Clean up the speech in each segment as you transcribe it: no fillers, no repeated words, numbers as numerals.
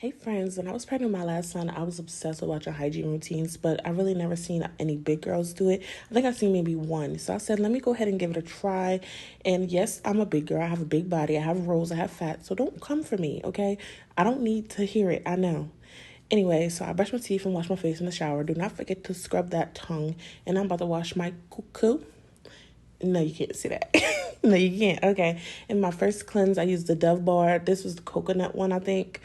Hey friends, when I was pregnant with my last son, I was obsessed with watching hygiene routines, but I really never seen any big girls do it. I think I've seen maybe one. So I said, let me go ahead and give it a try. And yes, I'm a big girl. I have a big body. I have rolls. I have fat. So don't come for me, okay? I don't need to hear it. I know. Anyway, so I brush my teeth and wash my face in the shower. Do not forget to scrub that tongue. And I'm about to wash my cuckoo. No, you can't see that. No, you can't. Okay. In my first cleanse, I used the Dove bar. This was the coconut one, I think.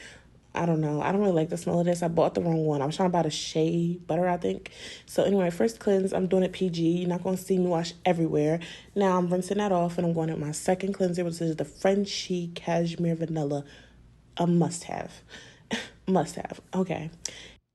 I don't know. I don't really like the smell of this. I bought the wrong one. I was trying to buy the shea butter, I think. So anyway, first cleanse, I'm doing it PG. You're not going to see me wash everywhere. Now I'm rinsing that off and I'm going at my second cleanser, which is the Frenshe Cashmere Vanilla. A must have. Must have. Okay.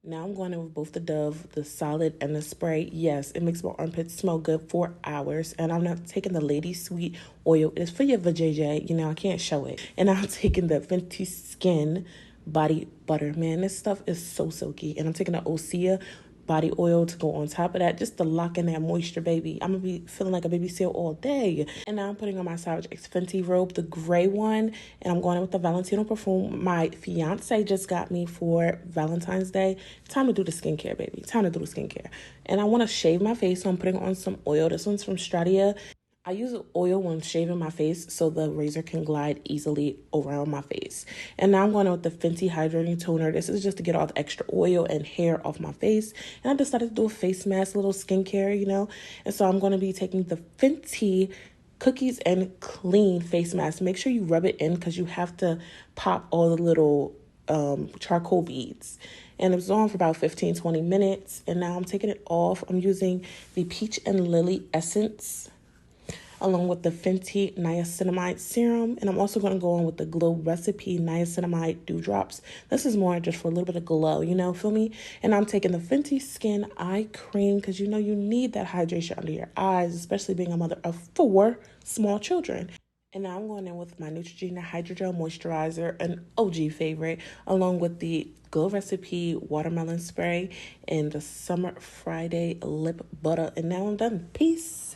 Now I'm going in with both the Dove, the solid, and the spray. Yes, it makes my armpits smell good for hours. And I'm not taking the Lady Sweet oil. It's for your vajayjay. You know, I can't show it. And I'm taking the Fenty Skin body butter. Man, this stuff is so silky. And I'm taking the Osea body oil to go on top of that, just to lock in that moisture, baby. I'm gonna be feeling like a baby seal all day. And now I'm putting on my Savage X Fenty Robe, the gray one, and I'm going in with the Valentino perfume my fiance just got me for Valentine's Day. Time to do the skincare, baby. Time to do the skincare. And I want to shave my face, so I'm putting on some oil. This one's from Stratia. I use oil when shaving my face so the razor can glide easily around my face. And now I'm going with the Fenty Hydrating Toner. This is just to get all the extra oil and hair off my face. And I decided to do a face mask, a little skincare, you know. And so I'm going to be taking the Fenty Cookies and Clean face mask. Make sure you rub it in because you have to pop all the little charcoal beads. And it was on for about 15-20 minutes. And now I'm taking it off. I'm using the Peach and Lily Essence along with the Fenty Niacinamide Serum. And I'm also going to go on with the Glow Recipe Niacinamide Dewdrops. This is more just for a little bit of glow, you know, feel me? And I'm taking the Fenty Skin Eye Cream because you know you need that hydration under your eyes, especially being a mother of 4 small children. And now I'm going in with my Neutrogena Hydrogel Moisturizer, an OG favorite, along with the Glow Recipe Watermelon Spray and the Summer Friday Lip Butter. And now I'm done. Peace.